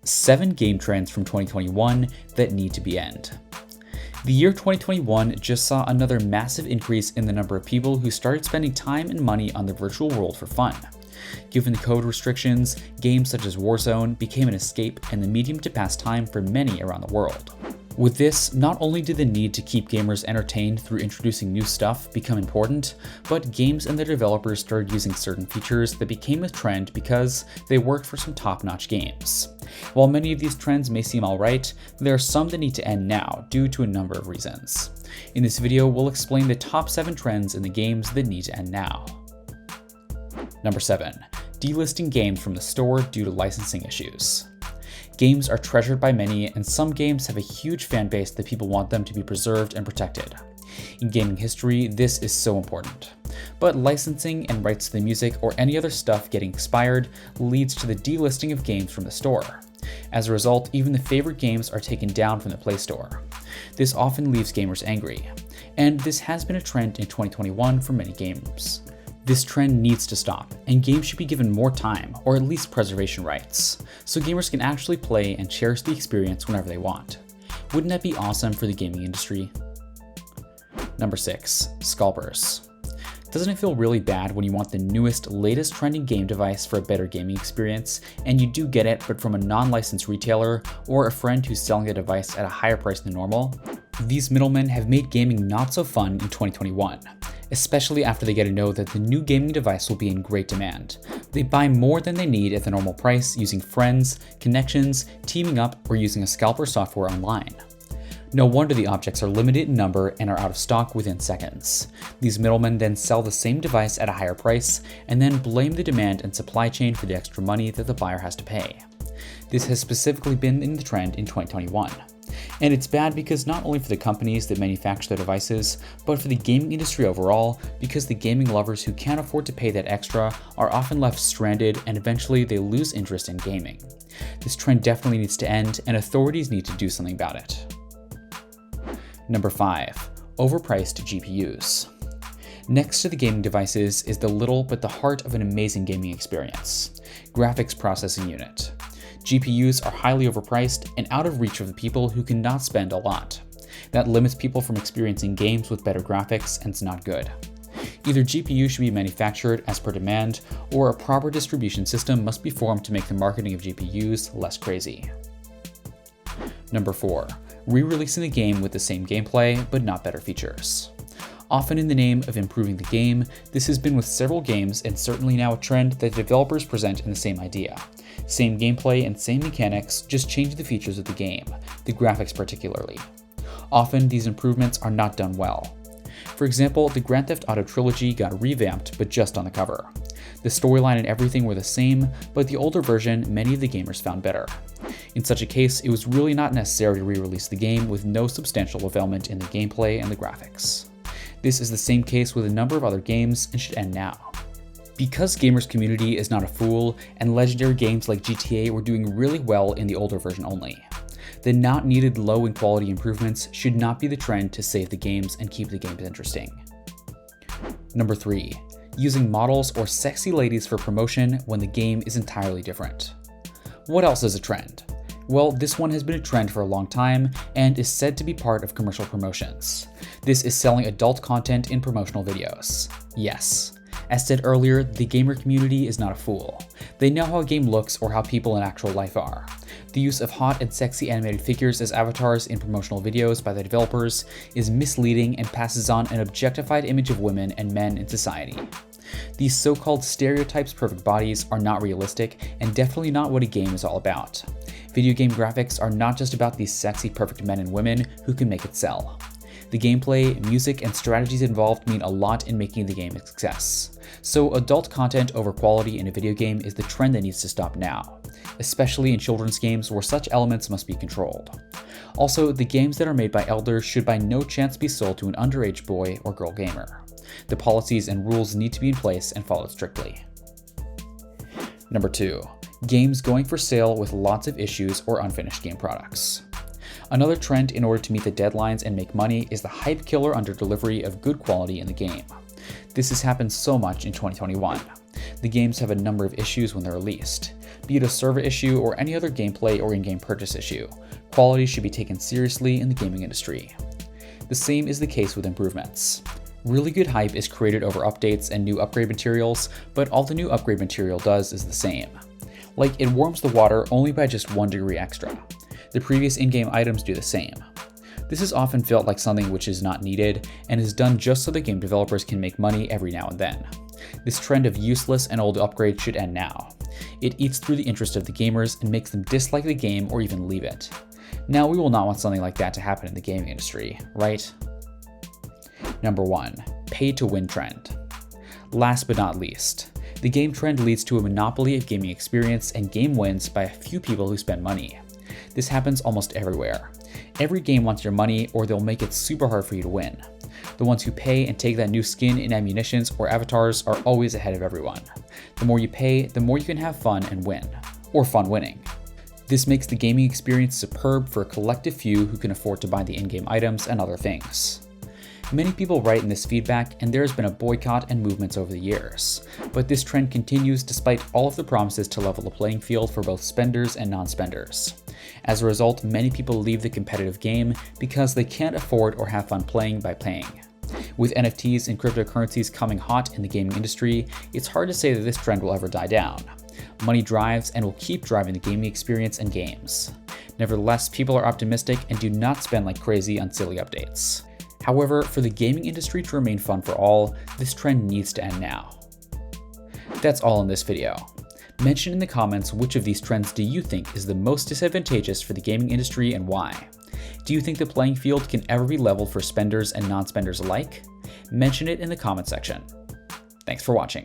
7 game trends from 2021 that need to be ended. The year 2021 just saw another massive increase in the number of people who started spending time and money on the virtual world for fun. Given the COVID restrictions, games such as Warzone became an escape and the medium to pass time for many around the world. With this, not only did the need to keep gamers entertained through introducing new stuff become important, but games and their developers started using certain features that became a trend because they worked for some top-notch games. While many of these trends may seem alright, there are some that need to end now due to a number of reasons. In this video, we'll explain the top 7 trends in the games that need to end now. Number 7. Delisting games from the store due to licensing issues. Games are treasured by many, and some games have a huge fan base that people want them to be preserved and protected. In gaming history, this is so important. But licensing and rights to the music or any other stuff getting expired leads to the delisting of games from the store. As a result, even the favorite games are taken down from the Play Store. This often leaves gamers angry, and this has been a trend in 2021 for many games. This trend needs to stop, and games should be given more time, or at least preservation rights, so gamers can actually play and cherish the experience whenever they want. Wouldn't that be awesome for the gaming industry? Number 6. Scalpers. Doesn't it feel really bad when you want the newest, latest trending game device for a better gaming experience, and you do get it but from a non-licensed retailer or a friend who's selling the device at a higher price than normal? These middlemen have made gaming not so fun in 2021. Especially after they get to know that the new gaming device will be in great demand. They buy more than they need at the normal price using friends, connections, teaming up, or using a scalper software online. No wonder the objects are limited in number and are out of stock within seconds. These middlemen then sell the same device at a higher price and then blame the demand and supply chain for the extra money that the buyer has to pay. This has specifically been in the trend in 2021. And it's bad because not only for the companies that manufacture their devices, but for the gaming industry overall, because the gaming lovers who can't afford to pay that extra are often left stranded and eventually they lose interest in gaming. This trend definitely needs to end, and authorities need to do something about it. Number 5. Overpriced GPUs. Next to the gaming devices is the little but the heart of an amazing gaming experience: graphics processing unit. GPUs are highly overpriced and out of reach of the people who cannot spend a lot. That limits people from experiencing games with better graphics, and it's not good. Either GPUs should be manufactured as per demand, or a proper distribution system must be formed to make the marketing of GPUs less crazy. Number 4. Re-releasing the game with the same gameplay, but not better features. Often in the name of improving the game, this has been with several games and certainly now a trend that developers present in the same idea. Same gameplay and same mechanics, just change the features of the game, the graphics particularly. Often these improvements are not done well. For example, the Grand Theft Auto trilogy got revamped, but just on the cover. The storyline and everything were the same, but the older version many of the gamers found better. In such a case, it was really not necessary to re-release the game with no substantial development in the gameplay and the graphics. This is the same case with a number of other games and should end now. Because gamers' community is not a fool, and legendary games like GTA were doing really well in the older version only. The not needed low in quality improvements should not be the trend to save the games and keep the games interesting. Number 3. Using models or sexy ladies for promotion when the game is entirely different. What else is a trend? Well, this one has been a trend for a long time and is said to be part of commercial promotions. This is selling adult content in promotional videos. Yes. As said earlier, the gamer community is not a fool. They know how a game looks or how people in actual life are. The use of hot and sexy animated figures as avatars in promotional videos by the developers is misleading and passes on an objectified image of women and men in society. These so-called stereotypes perfect bodies are not realistic and definitely not what a game is all about. Video game graphics are not just about these sexy perfect men and women who can make it sell. The gameplay, music, and strategies involved mean a lot in making the game a success. So adult content over quality in a video game is the trend that needs to stop now, especially in children's games where such elements must be controlled. Also, the games that are made by elders should by no chance be sold to an underage boy or girl gamer. The policies and rules need to be in place and followed strictly. Number 2. Games going for sale with lots of issues or unfinished game products. Another trend in order to meet the deadlines and make money is the hype killer under delivery of good quality in the game. This has happened so much in 2021. The games have a number of issues when they're released. Be it a server issue or any other gameplay or in-game purchase issue, quality should be taken seriously in the gaming industry. The same is the case with improvements. Really good hype is created over updates and new upgrade materials, but all the new upgrade material does is the same. Like, it warms the water only by just 1 degree extra. The previous in-game items do the same. This is often felt like something which is not needed and is done just so the game developers can make money every now and then. This trend of useless and old upgrades should end now. It eats through the interest of the gamers and makes them dislike the game or even leave it. Now, we will not want something like that to happen in the gaming industry, right? Number 1. Pay to win trend. Last but not least, the game trend leads to a monopoly of gaming experience and game wins by a few people who spend money. This happens almost everywhere. Every game wants your money, or they'll make it super hard for you to win. The ones who pay and take that new skin and ammunitions or avatars are always ahead of everyone. The more you pay, the more you can have fun and win, or fun winning. This makes the gaming experience superb for a collective few who can afford to buy the in-game items and other things. Many people write in this feedback, and there has been a boycott and movements over the years, but this trend continues despite all of the promises to level the playing field for both spenders and non-spenders. As a result, many people leave the competitive game because they can't afford or have fun playing by paying. With NFTs and cryptocurrencies coming hot in the gaming industry, it's hard to say that this trend will ever die down. Money drives and will keep driving the gaming experience and games. Nevertheless, people are optimistic and do not spend like crazy on silly updates. However, for the gaming industry to remain fun for all, this trend needs to end now. That's all in this video. Mention in the comments which of these trends do you think is the most disadvantageous for the gaming industry and why. Do you think the playing field can ever be leveled for spenders and non-spenders alike? Mention it in the comment section. Thanks for watching.